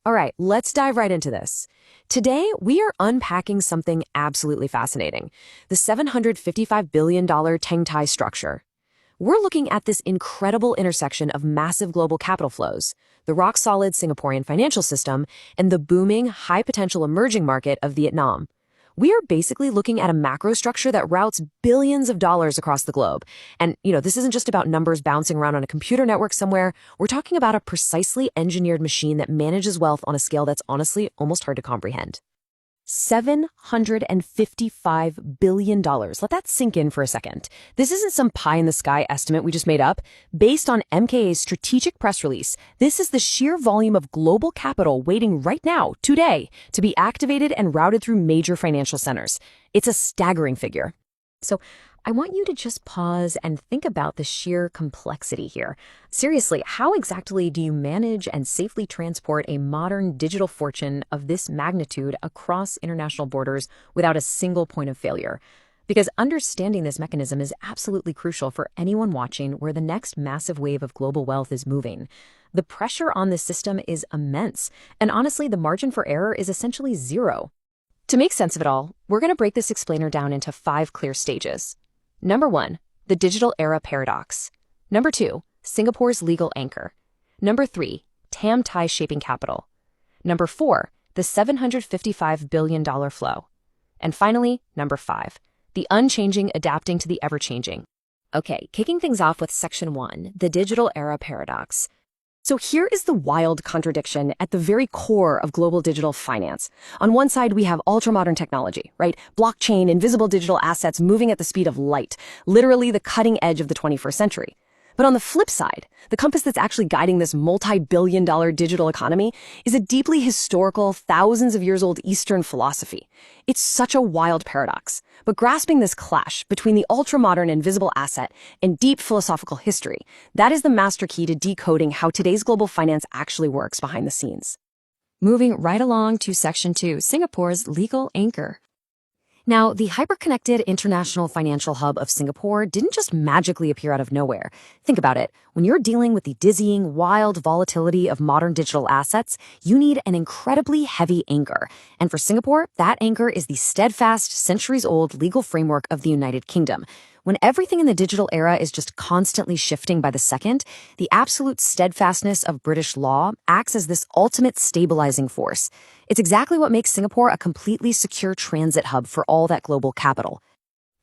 All right, let's dive right into this. Today, we are unpacking something absolutely fascinating, the $755 billion Tengtai structure. We're looking at this incredible intersection of massive global capital flows, the rock-solid Singaporean financial system, and the booming, high-potential emerging market of Vietnam. We are basically looking at a macro structure that routes billions of dollars across the globe. And, this isn't just about numbers bouncing around on a computer network somewhere. We're talking about a precisely engineered machine that manages wealth on a scale that's honestly almost hard to comprehend. $755 billion. Let that sink in for a second. This isn't some pie-in-the-sky estimate we just made up. Based on MKA's strategic press release, this is the sheer volume of global capital waiting right now, today, to be activated and routed through major financial centers. It's a staggering figure. So I want you to just pause and think about the sheer complexity here. Seriously, how exactly do you manage and safely transport a modern digital fortune of this magnitude across international borders without a single point of failure? Because understanding this mechanism is absolutely crucial for anyone watching where the next massive wave of global wealth is moving. The pressure on this system is immense, and honestly, the margin for error is essentially zero. To make sense of it all, we're going to break this explainer down into 5 clear stages. Number 1, the digital era paradox. Number 2, Singapore's legal anchor. Number 3, Tengtai shaping capital. Number 4, the $755 billion flow. And finally, number 5, the unchanging adapting to the ever-changing. Okay, kicking things off with section 1, the digital era paradox. So here is the wild contradiction at the very core of global digital finance. On one side, we have ultra-modern technology, right? Blockchain, invisible digital assets moving at the speed of light, literally the cutting edge of the 21st century. But on the flip side, the compass that's actually guiding this multi-billion-dollar digital economy is a deeply historical, thousands of years old Eastern philosophy. It's such a wild paradox. But grasping this clash between the ultra-modern invisible asset and deep philosophical history, that is the master key to decoding how today's global finance actually works behind the scenes. Moving right along to section 2, Singapore's legal anchor. Now, the hyper-connected international financial hub of Singapore didn't just magically appear out of nowhere. Think about it. When you're dealing with the dizzying, wild volatility of modern digital assets, you need an incredibly heavy anchor. And for Singapore, that anchor is the steadfast, centuries-old legal framework of the United Kingdom. When everything in the digital era is just constantly shifting by the second, the absolute steadfastness of British law acts as this ultimate stabilizing force. It's exactly what makes Singapore a completely secure transit hub for all that global capital.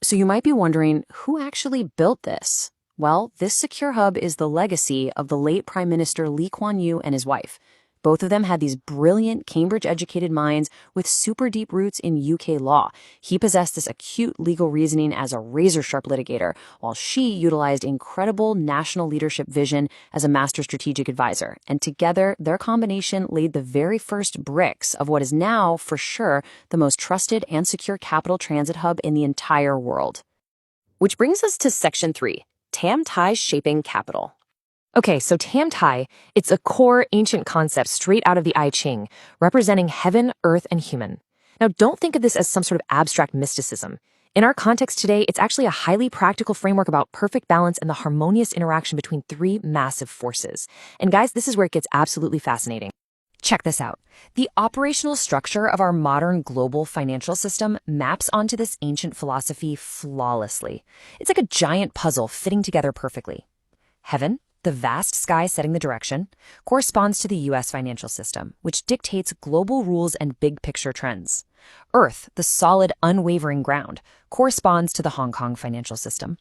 So you might be wondering, who actually built this? Well, this secure hub is the legacy of the late Prime Minister Lee Kuan Yew and his wife. Both of them had these brilliant, Cambridge-educated minds with super deep roots in UK law. He possessed this acute legal reasoning as a razor-sharp litigator, while she utilized incredible national leadership vision as a master strategic advisor. And together, their combination laid the very first bricks of what is now, for sure, the most trusted and secure capital transit hub in the entire world. Which brings us to section 3, Tengtai shaping capital. Okay, so Tengtai, it's a core ancient concept straight out of the I Ching, representing heaven, earth, and human. Now, don't think of this as some sort of abstract mysticism. In our context today, it's actually a highly practical framework about perfect balance and the harmonious interaction between 3 massive forces. And guys, this is where it gets absolutely fascinating. Check this out. The operational structure of our modern global financial system maps onto this ancient philosophy flawlessly. It's like a giant puzzle fitting together perfectly. Heaven, the vast sky setting the direction, corresponds to the U.S. financial system, which dictates global rules and big picture trends. Earth, the solid, unwavering ground, corresponds to the Hong Kong financial system.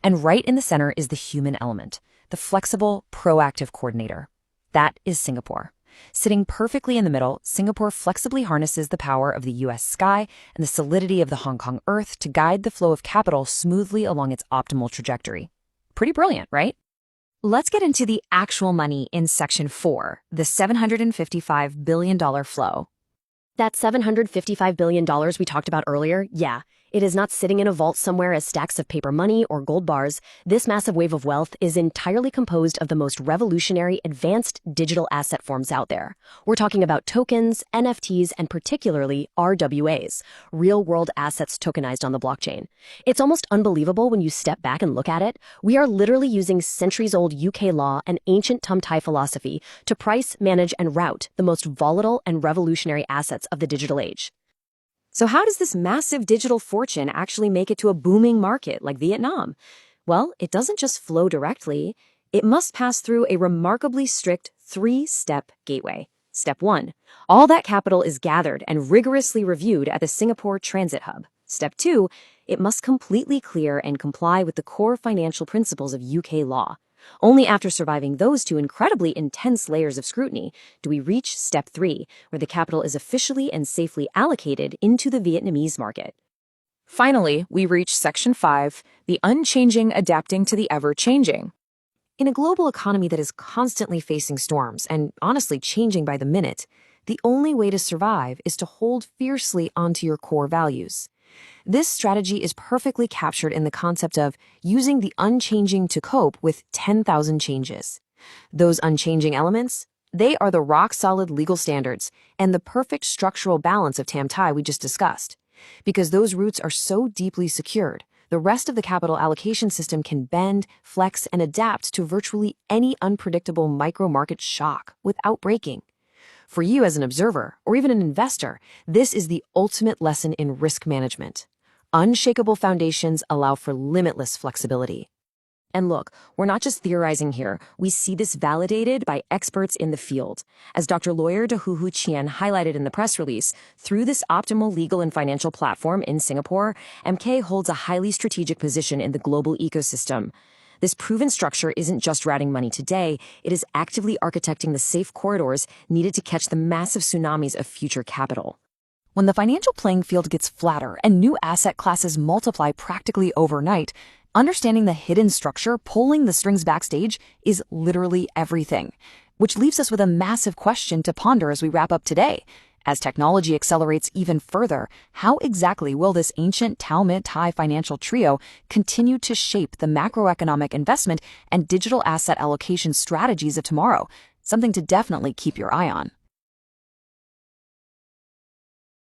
And right in the center is the human element, the flexible, proactive coordinator. That is Singapore. Sitting perfectly in the middle, Singapore flexibly harnesses the power of the U.S. sky and the solidity of the Hong Kong earth to guide the flow of capital smoothly along its optimal trajectory. Pretty brilliant, right? Let's get into the actual money in section 4, the $755 billion flow. That $755 billion we talked about earlier, yeah, It is not sitting in a vault somewhere as stacks of paper money or gold bars. This massive wave of wealth is entirely composed of the most revolutionary, advanced digital asset forms out there. We're talking about tokens, NFTs, and particularly RWAs, real-world assets tokenized on the blockchain. It's almost unbelievable when you step back and look at it. We are literally using centuries-old UK law and ancient Tum-Tai philosophy to price, manage, and route the most volatile and revolutionary assets of the digital age. So how does this massive digital fortune actually make it to a booming market like Vietnam? Well, it doesn't just flow directly. It must pass through a remarkably strict three-step gateway. Step 1. All that capital is gathered and rigorously reviewed at the Singapore Transit Hub. Step 2. It must completely clear and comply with the core financial principles of UK law. Only after surviving those two incredibly intense layers of scrutiny do we reach Step 3, where the capital is officially and safely allocated into the Vietnamese market. Finally, we reach Section 5, the unchanging adapting to the ever-changing. In a global economy that is constantly facing storms and honestly changing by the minute, the only way to survive is to hold fiercely onto your core values. This strategy is perfectly captured in the concept of using the unchanging to cope with 10,000 changes. Those unchanging elements, they are the rock-solid legal standards and the perfect structural balance of Tam-Tai we just discussed. Because those roots are so deeply secured, the rest of the capital allocation system can bend, flex, and adapt to virtually any unpredictable micro-market shock without breaking. For you as an observer, or even an investor, this is the ultimate lesson in risk management. Unshakable foundations allow for limitless flexibility. And look, we're not just theorizing here. We see this validated by experts in the field. As Dr. Lawyer Dahuhu Chien highlighted in the press release, through this optimal legal and financial platform in Singapore, MK holds a highly strategic position in the global ecosystem. This proven structure isn't just routing money today, it is actively architecting the safe corridors needed to catch the massive tsunamis of future capital. When the financial playing field gets flatter and new asset classes multiply practically overnight, understanding the hidden structure pulling the strings backstage is literally everything. Which leaves us with a massive question to ponder as we wrap up today. As technology accelerates even further, how exactly will this ancient Tao-Mid-Tai financial trio continue to shape the macroeconomic investment and digital asset allocation strategies of tomorrow? Something to definitely keep your eye on.